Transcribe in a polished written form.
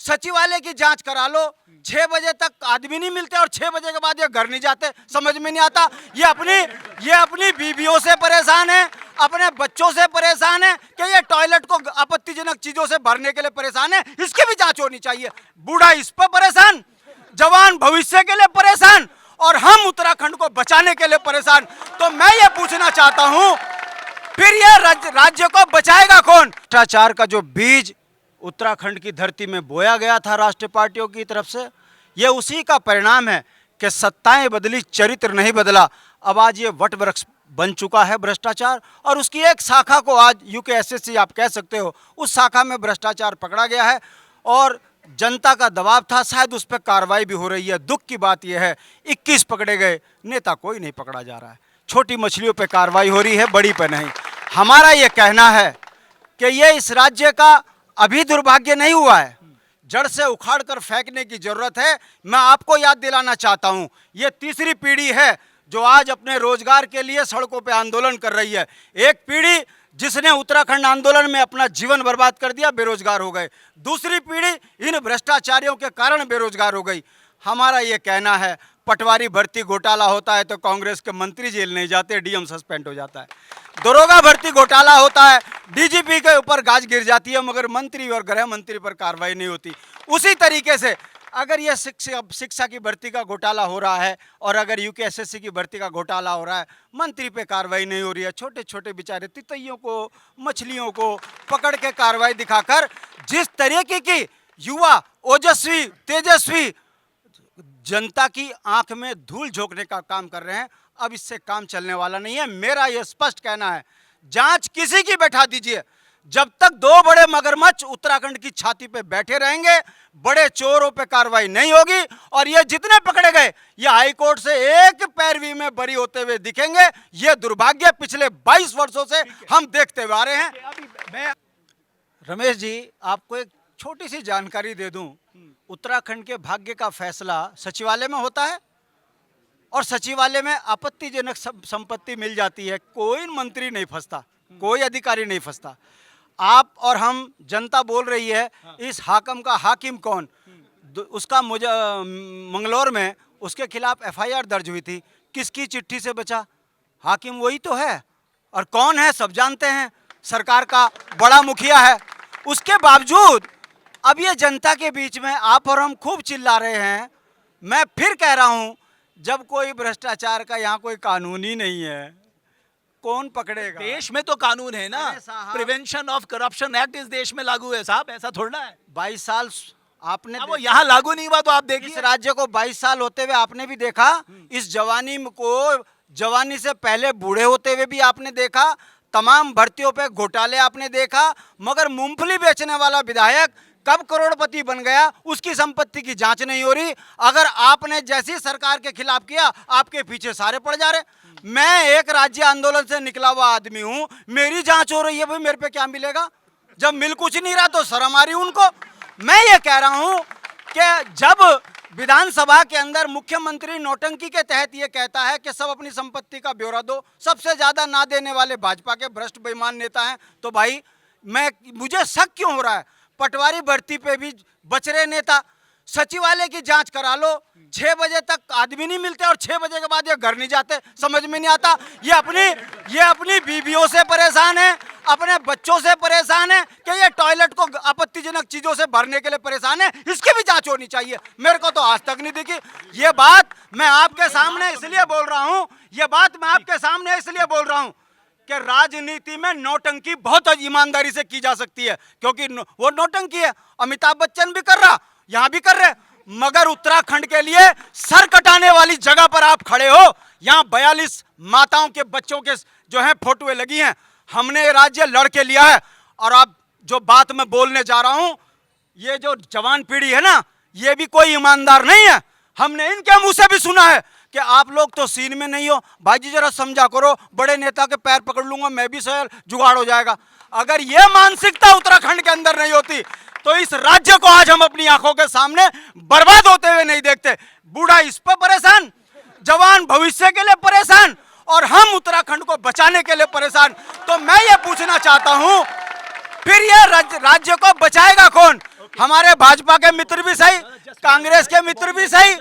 सचिवालय की जांच करा लो, 6 बजे तक आदमी नहीं मिलते और 6 बजे के बाद ये घर नहीं जाते, समझ में नहीं आता। ये अपनी बीवियों से परेशान है, अपने बच्चों से परेशान है कि ये टॉयलेट को आपत्तिजनक चीजों से भरने के लिए परेशान है, इसकी भी जांच होनी चाहिए। बूढ़ा इस पर परेशान, जवान भविष्य के लिए परेशान और हम उत्तराखंड को बचाने के लिए परेशान। तो मैं ये पूछना चाहता हूं, फिर ये राज्य को बचाएगा कौन? भ्रष्टाचार का जो बीज उत्तराखंड की धरती में बोया गया था राष्ट्रीय पार्टियों की तरफ से, ये उसी का परिणाम है कि सत्ताएं बदली, चरित्र नहीं बदला। अब आज ये वट वृक्ष बन चुका है भ्रष्टाचार, और उसकी एक शाखा को आज यूकेएसएससी आप कह सकते हो, उस शाखा में भ्रष्टाचार पकड़ा गया है और जनता का दबाव था, शायद उस पर कार्रवाई भी हो रही है। दुख की बात यह है 21 पकड़े गए, नेता कोई नहीं पकड़ा जा रहा है। छोटी मछलियों पे कार्रवाई हो रही है, बड़ी पे नहीं। हमारा ये कहना है कि ये इस राज्य का अभी दुर्भाग्य नहीं हुआ है, जड़ से उखाड़ कर फेंकने की जरूरत है। मैं आपको याद दिलाना चाहता हूं, ये तीसरी पीढ़ी है जो आज अपने रोजगार के लिए सड़कों पे आंदोलन कर रही है। एक पीढ़ी जिसने उत्तराखंड आंदोलन में अपना जीवन बर्बाद कर दिया, बेरोजगार हो गए। दूसरी पीढ़ी इन भ्रष्टाचारियों के कारण बेरोजगार हो गई। हमारा ये कहना है, पटवारी भर्ती घोटाला होता है तो कांग्रेस के मंत्री जेल नहीं जाते, डीएम सस्पेंड हो जाता है। दरोगा भर्ती घोटाला होता है, डीजीपी के ऊपर गाज गिर जाती है, मगर मंत्री और गृह मंत्री पर कार्रवाई नहीं होती। उसी तरीके से अगर ये शिक्षा की भर्ती का घोटाला हो रहा है और अगर यूकेएसएससी की भर्ती का घोटाला हो रहा है, मंत्री पे कार्रवाई नहीं हो रही है। छोटे छोटे बेचारे तितैयों को, मछलियों को पकड़ के कार्रवाई दिखाकर जिस तरीके की युवा ओजस्वी, तेजस्वी जनता की आंख में धूल झोंकने का काम कर रहे हैं, अब इससे काम चलने वाला नहीं है। मेरा यह स्पष्ट कहना है, जांच किसी की बैठा दीजिए, जब तक 2 बड़े मगरमच्छ उत्तराखंड की छाती पे बैठे रहेंगे, बड़े चोरों पे कार्रवाई नहीं होगी। और ये जितने पकड़े गए, ये हाईकोर्ट से एक पैरवी में बरी होते हुए दिखेंगे। ये दुर्भाग्य पिछले 22 वर्षों से हम देखते हुए आ रहे हैं। रमेश जी, आपको एक छोटी सी जानकारी दे दूं, उत्तराखंड के भाग्य का फैसला सचिवालय में होता है और सचिवालय में आपत्तिजनक संपत्ति मिल जाती है, कोई मंत्री नहीं फंसता, कोई अधिकारी नहीं फंसता। आप और हम, जनता बोल रही है, इस हाकिम का हाकिम कौन? उसका मुझे मंगलौर में उसके खिलाफ एफआईआर दर्ज हुई थी, किसकी चिट्ठी से बचा? हाकिम वही तो है। और कौन है सब जानते हैं, सरकार का बड़ा मुखिया है। उसके बावजूद अब ये जनता के बीच में आप और हम खूब चिल्ला रहे हैं। मैं फिर कह रहा हूं, जब कोई भ्रष्टाचार का यहाँ कोई कानून ही नहीं है, कौन पकड़ेगा? देश में तो कानून है ना, प्रिवेंशन ऑफ करप्शन एक्ट इस देश में लागू है साहब, ऐसा थोड़ा है। 22 साल आपने, वो यहाँ लागू नहीं हुआ तो आप देखिए। इस राज्य को 22 साल होते हुए आपने भी देखा, इस जवानी को, जवानी से पहले बूढ़े होते हुए भी आपने देखा, तमाम भर्तियों पे घोटाले आपने देखा, मगर मूंगफली बेचने वाला विधायक कब करोड़पति बन गया, उसकी संपत्ति की जांच नहीं हो रही। अगर आपने जैसी सरकार के खिलाफ किया, आपके पीछे सारे पड़ जा रहे। मैं एक राज्य आंदोलन से निकला हुआ आदमी हूं, मेरी जांच हो रही है, भाई मेरे पे क्या मिलेगा? जब मिल कुछ नहीं रहा तो शर्म आ रही उनको। मैं ये कह रहा हूं कि जब विधानसभा के अंदर मुख्यमंत्री नौटंकी के तहत ये कहता है कि सब अपनी संपत्ति का ब्यौरा दो, सबसे ज्यादा ना देने वाले भाजपा के भ्रष्ट बेईमान नेता हैं, तो भाई मुझे शक क्यों हो रहा है? पटवारी भर्ती पे भी बच रहे नेता, सचिवालय की जांच करा लो, 6 बजे तक आदमी नहीं मिलते और 6 बजे के बाद ये घर नहीं जाते, समझ में नहीं आता। ये अपनी बीवियों से परेशान है, अपने बच्चों से परेशान है कि ये टॉयलेट को आपत्तिजनक चीजों से भरने के लिए परेशान है, इसकी भी जांच होनी चाहिए। मेरे को तो आज तक नहीं दिखी। ये बात मैं आपके सामने इसलिए बोल रहा हूं, कि राजनीति में नौटंकी बहुत ईमानदारी से की जा सकती है, क्योंकि वो नौटंकी है, अमिताभ बच्चन भी कर रहा, यहां भी कर रहे, मगर उत्तराखंड के लिए सर कटाने वाली जगह पर आप खड़े हो। यहां 42 माताओं के बच्चों के जो है फोटोएं लगी हैं। हमने ये राज्य लड़ के लिया है। और अब जो बात मैं बोलने जा रहा हूं, ये जो जवान पीढ़ी है ना, ये भी कोई ईमानदार नहीं है। हमने इनके मुंह से भी सुना है कि आप लोग तो सीन में नहीं हो, भाई जी जरा समझा करो, बड़े नेता के पैर पकड़ लूंगा मैं भी, शायद जुगाड़ हो जाएगा। अगर ये मानसिकता उत्तराखंड के अंदर नहीं होती तो इस राज्य को आज हम अपनी आंखों के सामने बर्बाद होते हुए नहीं देखते। बूढ़ा इस पर परेशान, जवान भविष्य के लिए परेशान और हम उत्तराखंड को बचाने के लिए परेशान। तो मैं ये पूछना चाहता हूं, फिर ये राज्य को बचाएगा कौन? हमारे भाजपा के मित्र भी सही, कांग्रेस के मित्र भी सही,